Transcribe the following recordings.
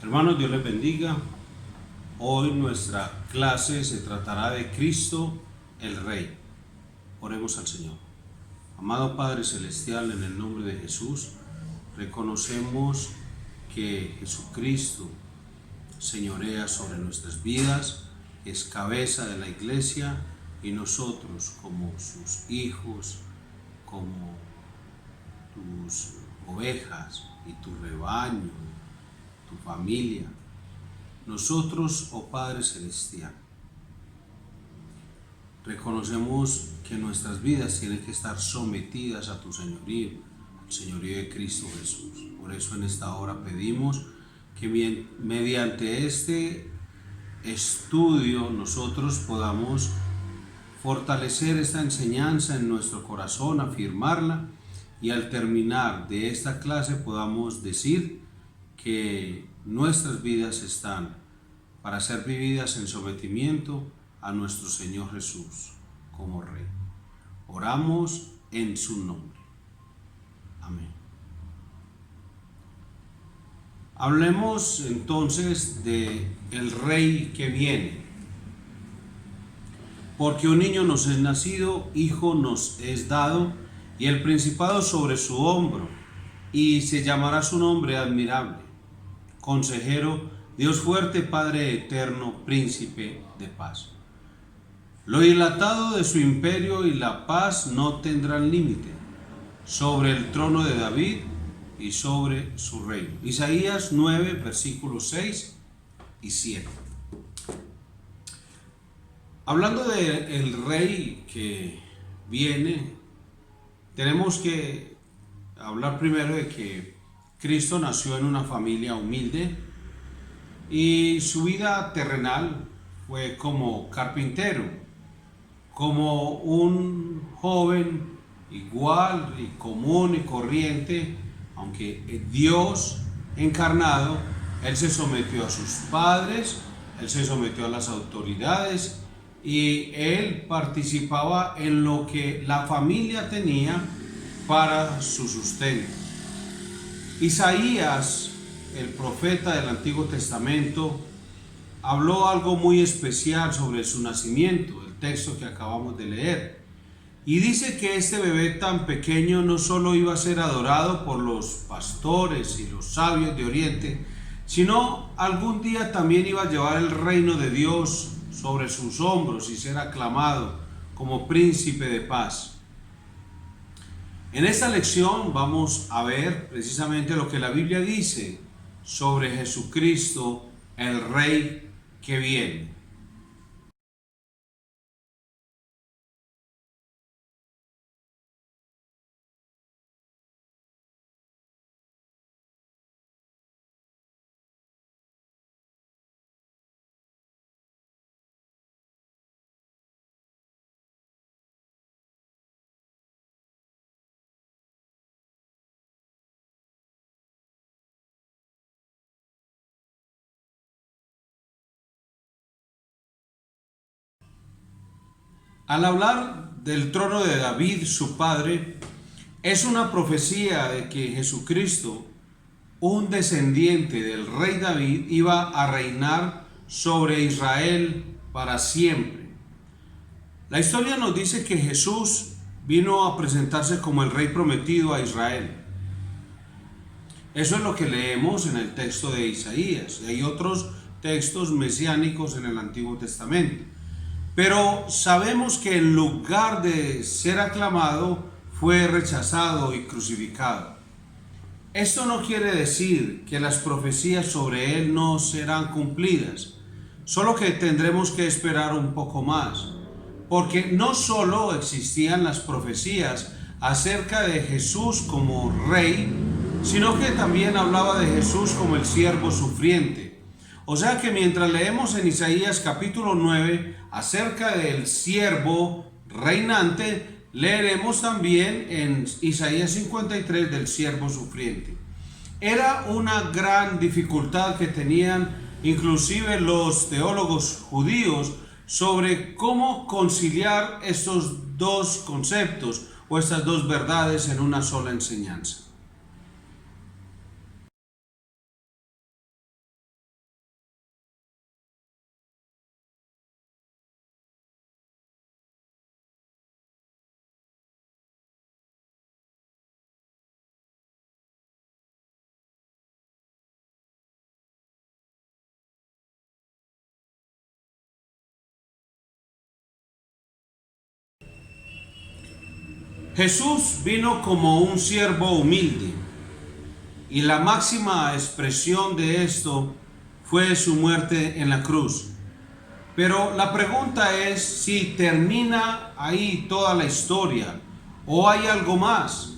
Hermanos, Dios les bendiga. Hoy nuestra clase se tratará de Cristo el Rey. Oremos al Señor. Amado Padre Celestial, en el nombre de Jesús, reconocemos que Jesucristo señorea sobre nuestras vidas, es cabeza de la iglesia y nosotros como sus hijos, como tus ovejas y tu rebaño, tu familia. Nosotros, oh Padre Celestial, reconocemos que nuestras vidas tienen que estar sometidas a tu señorío, al señorío de Cristo Jesús. Por eso en esta hora pedimos que mediante este estudio nosotros podamos fortalecer esta enseñanza en nuestro corazón, afirmarla, y al terminar de esta clase podamos decir que nuestras vidas están para ser vividas en sometimiento a nuestro Señor Jesús como Rey. Oramos en su nombre. Amén. Hablemos entonces de el Rey que viene. Porque un niño nos es nacido, hijo nos es dado, y el principado sobre su hombro, y se llamará su nombre admirable, Consejero, Dios fuerte, Padre eterno, Príncipe de paz. Lo dilatado de su imperio y la paz no tendrán límite sobre el trono de David y sobre su reino. Isaías 9, versículos 6 y 7. Hablando del rey que viene, tenemos que hablar primero de que Cristo nació en una familia humilde y su vida terrenal fue como carpintero, como un joven igual y común y corriente, aunque Dios encarnado, él se sometió a sus padres, él se sometió a las autoridades y él participaba en lo que la familia tenía para su sustento. Isaías, el profeta del Antiguo Testamento, habló algo muy especial sobre su nacimiento, el texto que acabamos de leer. Y dice que este bebé tan pequeño no solo iba a ser adorado por los pastores y los sabios de Oriente, sino algún día también iba a llevar el reino de Dios sobre sus hombros y ser aclamado como príncipe de paz. En esta lección vamos a ver precisamente lo que la Biblia dice sobre Jesucristo, el Rey que viene. Al hablar del trono de David, su padre, es una profecía de que Jesucristo, un descendiente del rey David, iba a reinar sobre Israel para siempre. La historia nos dice que Jesús vino a presentarse como el rey prometido a Israel. Eso es lo que leemos en el texto de Isaías. Y hay otros textos mesiánicos en el Antiguo Testamento. Pero sabemos que en lugar de ser aclamado, fue rechazado y crucificado. Esto no quiere decir que las profecías sobre él no serán cumplidas, solo que tendremos que esperar un poco más, porque no solo existían las profecías acerca de Jesús como rey, sino que también hablaba de Jesús como el siervo sufriente. O sea que mientras leemos en Isaías capítulo 9 acerca del siervo reinante, leeremos también en Isaías 53 del siervo sufriente. Era una gran dificultad que tenían inclusive los teólogos judíos sobre cómo conciliar estos dos conceptos o estas dos verdades en una sola enseñanza. Jesús vino como un siervo humilde y la máxima expresión de esto fue su muerte en la cruz. Pero la pregunta es si termina ahí toda la historia o hay algo más.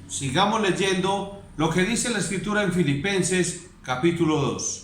Sigamos leyendo lo que dice la Escritura en Filipenses capítulo 2.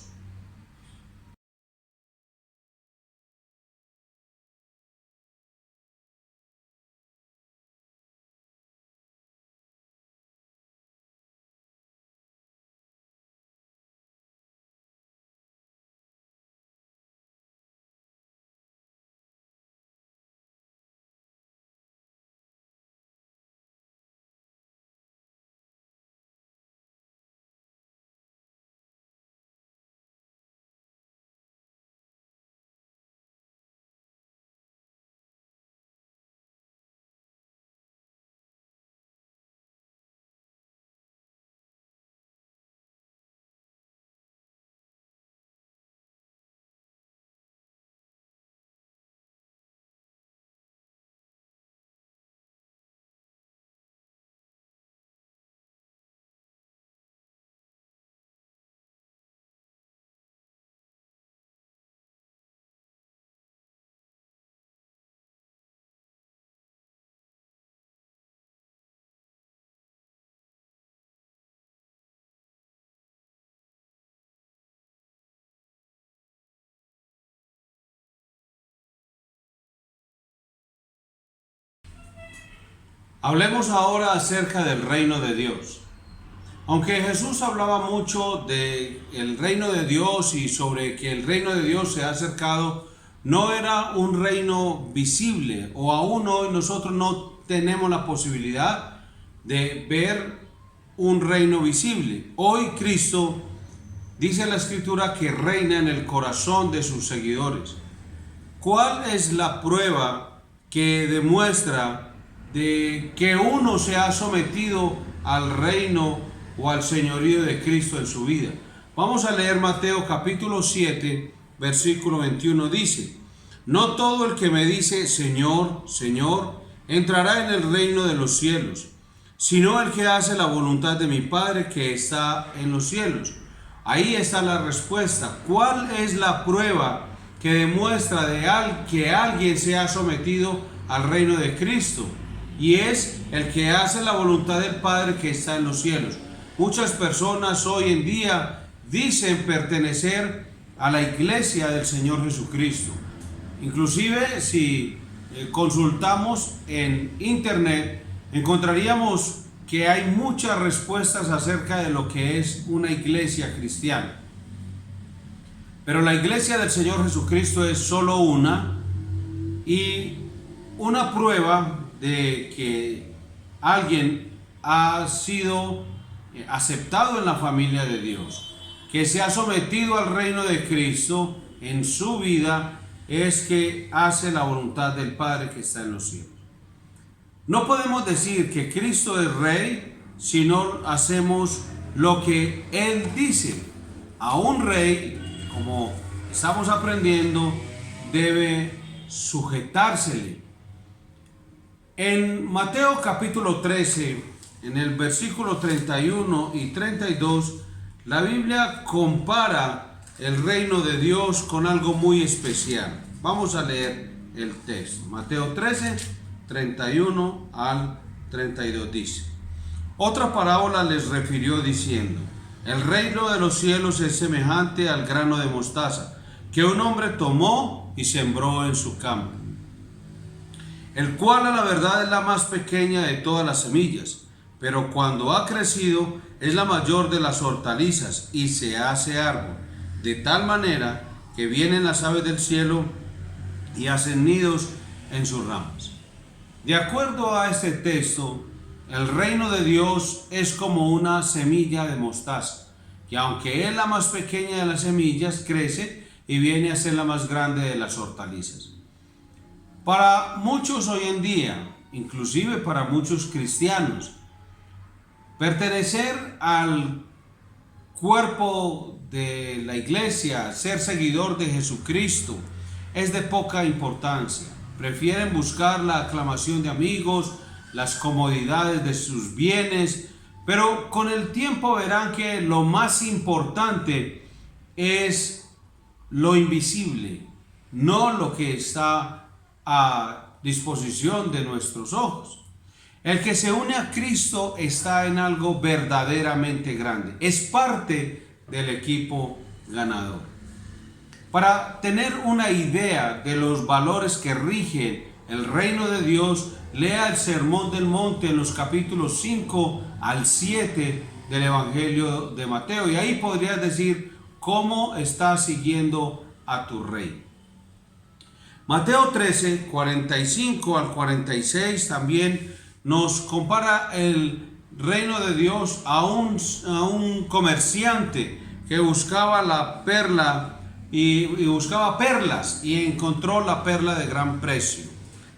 Hablemos ahora acerca del reino de Dios. Aunque Jesús hablaba mucho de el reino de Dios y sobre que el reino de Dios se ha acercado, no era un reino visible, o aún hoy nosotros no tenemos la posibilidad de ver un reino visible. Hoy Cristo, dice la Escritura, que reina en el corazón de sus seguidores. ¿Cuál es la prueba que demuestra de que uno se ha sometido al reino o al señorío de Cristo en su vida? Vamos a leer Mateo capítulo 7, versículo 21. Dice: no todo el que me dice Señor, Señor, entrará en el reino de los cielos, sino el que hace la voluntad de mi Padre que está en los cielos. Ahí está la respuesta. ¿Cuál es la prueba que demuestra que alguien se ha sometido al reino de Cristo? Y es el que hace la voluntad del Padre que está en los cielos. Muchas personas hoy en día dicen pertenecer a la iglesia del Señor Jesucristo. Inclusive si consultamos en internet, encontraríamos que hay muchas respuestas acerca de lo que es una iglesia cristiana. Pero la iglesia del Señor Jesucristo es solo una, y una prueba de que alguien ha sido aceptado en la familia de Dios, que se ha sometido al reino de Cristo en su vida, es que hace la voluntad del Padre que está en los cielos. No podemos decir que Cristo es rey si no hacemos lo que Él dice. A un rey, como estamos aprendiendo, debe sujetársele. En Mateo capítulo 13, en el versículo 31 y 32, la Biblia compara el reino de Dios con algo muy especial. Vamos a leer el texto. Mateo 13, 31 al 32 dice: otra parábola les refirió diciendo: el reino de los cielos es semejante al grano de mostaza, que un hombre tomó y sembró en su campo, el cual a la verdad es la más pequeña de todas las semillas, pero cuando ha crecido es la mayor de las hortalizas y se hace árbol, de tal manera que vienen las aves del cielo y hacen nidos en sus ramas. De acuerdo a este texto, el reino de Dios es como una semilla de mostaza, que aunque es la más pequeña de las semillas, crece y viene a ser la más grande de las hortalizas. Para muchos hoy en día, inclusive para muchos cristianos, pertenecer al cuerpo de la iglesia, ser seguidor de Jesucristo, es de poca importancia. Prefieren buscar la aclamación de amigos, las comodidades de sus bienes, pero con el tiempo verán que lo más importante es lo invisible, no lo que está a disposición de nuestros ojos. El que se une a Cristo está en algo verdaderamente grande, es parte del equipo ganador. Para tener una idea de los valores que rigen el reino de Dios, lea el Sermón del Monte en los capítulos 5 al 7 del Evangelio de Mateo, y ahí podrías decir cómo estás siguiendo a tu rey. Mateo 13, 45 al 46 también nos compara el reino de Dios a un comerciante que buscaba la perla y buscaba perlas y encontró la perla de gran precio.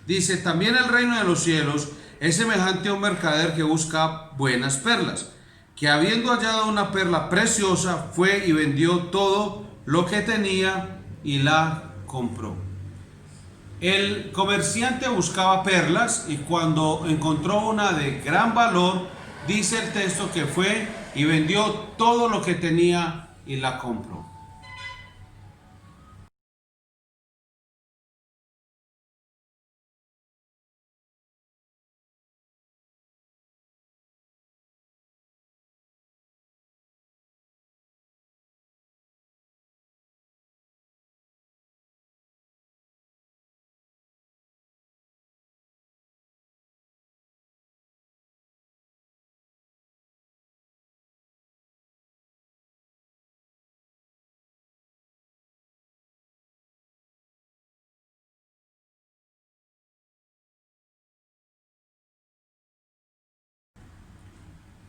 Dice, también el reino de los cielos es semejante a un mercader que busca buenas perlas, que habiendo hallado una perla preciosa, fue y vendió todo lo que tenía y la compró. El comerciante buscaba perlas y cuando encontró una de gran valor, dice el texto que fue y vendió todo lo que tenía y la compró.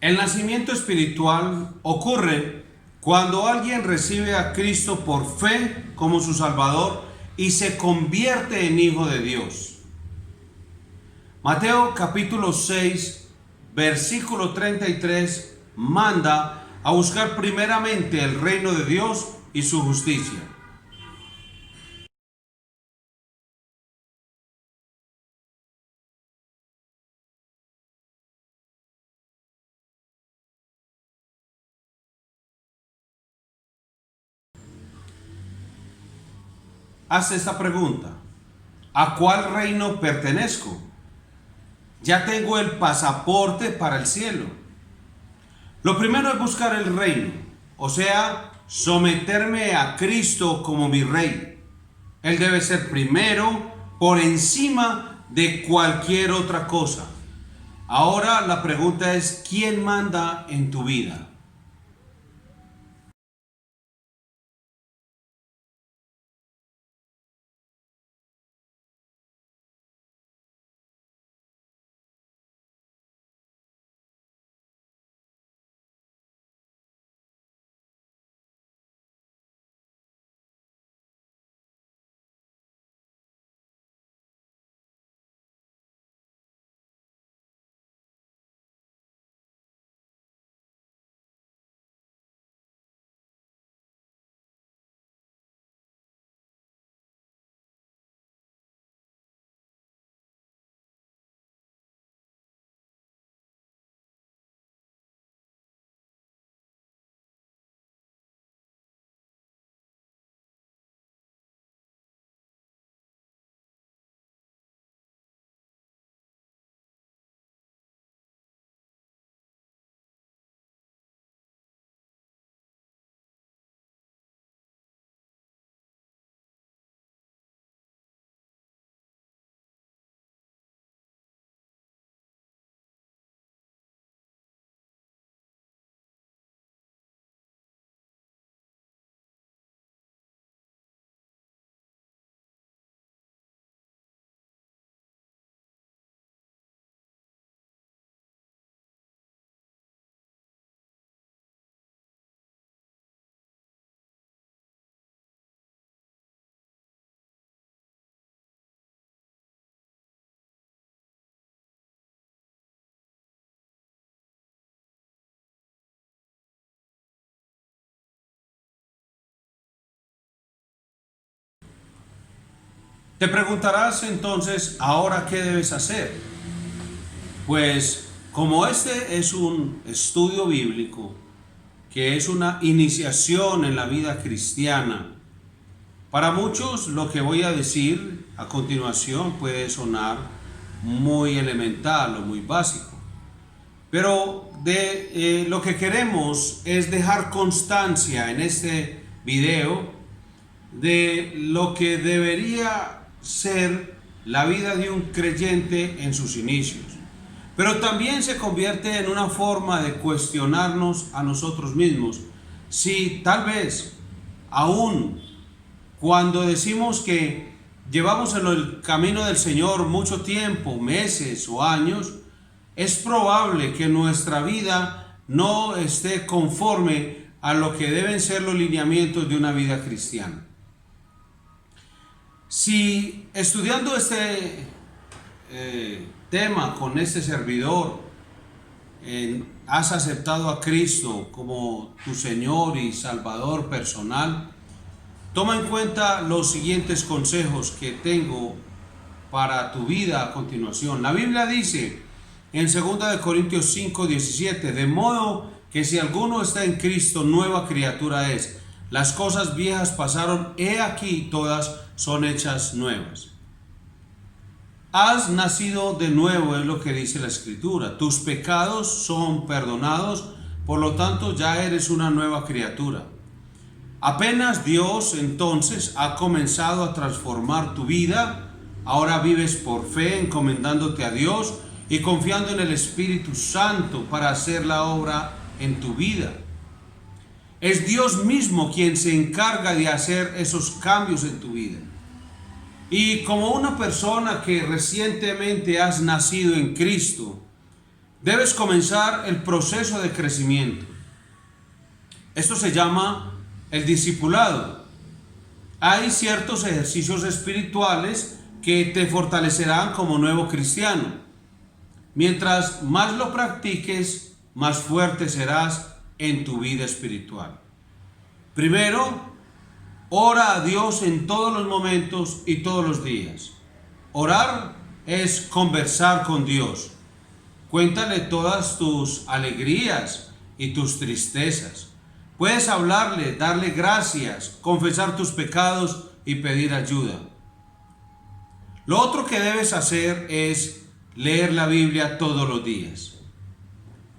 El nacimiento espiritual ocurre cuando alguien recibe a Cristo por fe como su Salvador y se convierte en hijo de Dios. Mateo capítulo 6, versículo 33 manda a buscar primeramente el reino de Dios y su justicia. Haz esta pregunta: ¿a cuál reino pertenezco? Ya tengo el pasaporte para el cielo. Lo primero es buscar el reino, o sea, someterme a Cristo como mi rey. Él debe ser primero por encima de cualquier otra cosa. Ahora la pregunta es, ¿quién manda en tu vida? Te preguntarás entonces, ¿ahora qué debes hacer? Pues como este es un estudio bíblico, que es una iniciación en la vida cristiana, para muchos lo que voy a decir a continuación puede sonar muy elemental o muy básico. Pero lo que queremos es dejar constancia en este video de lo que debería ser la vida de un creyente en sus inicios. Pero también se convierte en una forma de cuestionarnos a nosotros mismos si tal vez aún cuando decimos que llevamos en el camino del Señor mucho tiempo, meses o años, es probable que nuestra vida no esté conforme a lo que deben ser los lineamientos de una vida cristiana. Si estudiando este tema con este servidor, has aceptado a Cristo como tu Señor y Salvador personal, toma en cuenta los siguientes consejos que tengo para tu vida a continuación. La Biblia dice en 2 Corintios 5:17, de modo que si alguno está en Cristo, nueva criatura es. Las cosas viejas pasaron, he aquí todas son hechas nuevas. Has nacido de nuevo, es lo que dice la Escritura. Tus pecados son perdonados, por lo tanto ya eres una nueva criatura. Apenas Dios entonces ha comenzado a transformar tu vida, ahora vives por fe, encomendándote a Dios y confiando en el Espíritu Santo para hacer la obra en tu vida. Es Dios mismo quien se encarga de hacer esos cambios en tu vida. Y como una persona que recientemente has nacido en Cristo, debes comenzar el proceso de crecimiento. Esto se llama el discipulado. Hay ciertos ejercicios espirituales que te fortalecerán como nuevo cristiano. Mientras más lo practiques, más fuerte serás en tu vida espiritual. Primero, ora a Dios en todos los momentos y todos los días. Orar es conversar con Dios. Cuéntale todas tus alegrías y tus tristezas. Puedes hablarle, darle gracias, confesar tus pecados y pedir ayuda. Lo otro que debes hacer es leer la Biblia todos los días.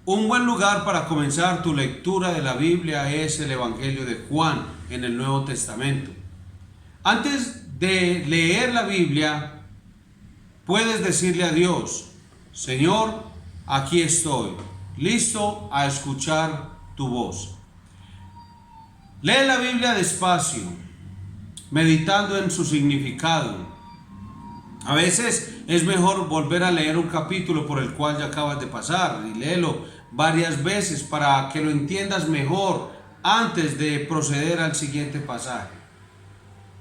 Un buen lugar para comenzar tu lectura de la Biblia es el Evangelio de Juan en el Nuevo Testamento. Antes de leer la Biblia, puedes decirle a Dios: Señor, aquí estoy, listo a escuchar tu voz. Lee la Biblia despacio, meditando en su significado. A veces es mejor volver a leer un capítulo por el cual ya acabas de pasar y léelo varias veces para que lo entiendas mejor antes de proceder al siguiente pasaje.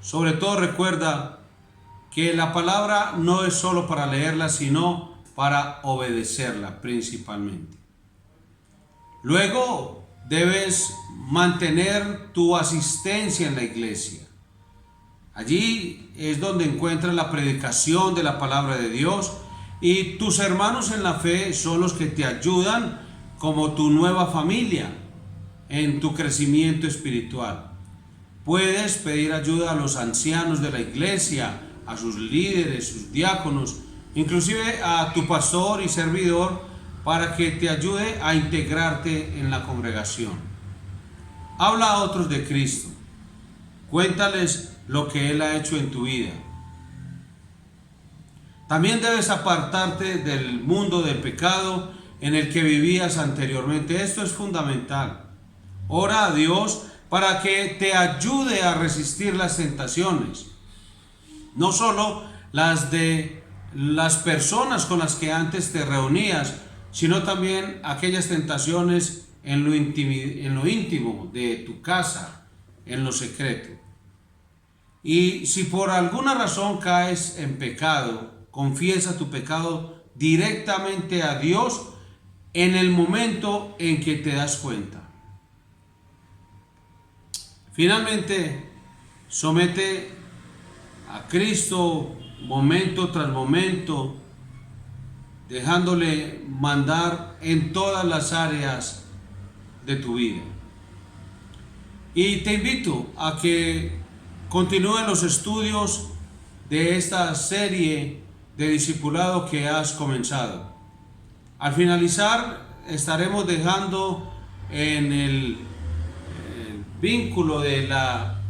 Sobre todo recuerda que la palabra no es solo para leerla, sino para obedecerla principalmente. Luego debes mantener tu asistencia en la iglesia. Allí es donde encuentras la predicación de la palabra de Dios y tus hermanos en la fe son los que te ayudan como tu nueva familia en tu crecimiento espiritual. Puedes pedir ayuda a los ancianos de la iglesia, a sus líderes, sus diáconos, inclusive a tu pastor y servidor para que te ayude a integrarte en la congregación. Habla a otros de Cristo. Cuéntales lo que Él ha hecho en tu vida. También debes apartarte del mundo del pecado en el que vivías anteriormente. Esto es fundamental. Ora a Dios para que te ayude a resistir las tentaciones. No solo las de las personas con las que antes te reunías, sino también aquellas tentaciones en lo íntimo de tu casa, en lo secreto. Y si por alguna razón caes en pecado, confiesa tu pecado directamente a Dios en el momento en que te das cuenta. Finalmente, somete a Cristo momento tras momento dejándole mandar en todas las áreas de tu vida. Y te invito a que continúen los estudios de esta serie de discipulado que has comenzado. Al finalizar, estaremos dejando en el vínculo de la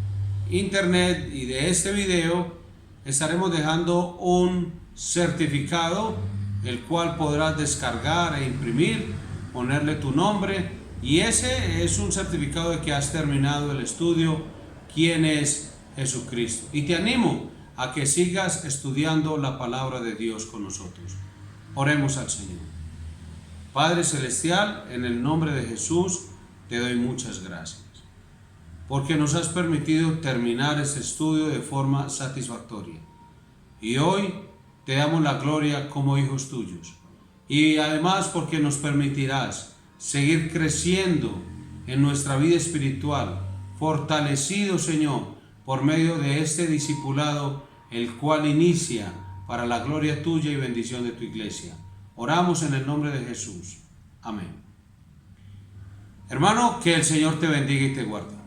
internet y de este video, estaremos dejando un certificado, el cual podrás descargar e imprimir, ponerle tu nombre, y ese es un certificado de que has terminado el estudio, quién es Jesucristo. Y te animo a que sigas estudiando la palabra de Dios con nosotros. Oremos al Señor. Padre Celestial, en el nombre de Jesús, te doy muchas gracias, porque nos has permitido terminar este estudio de forma satisfactoria. Y hoy te damos la gloria como hijos tuyos. Y además porque nos permitirás seguir creciendo en nuestra vida espiritual, fortalecido, Señor, por medio de este discipulado, el cual inicia para la gloria tuya y bendición de tu iglesia. Oramos en el nombre de Jesús. Amén. Hermano, que el Señor te bendiga y te guarde.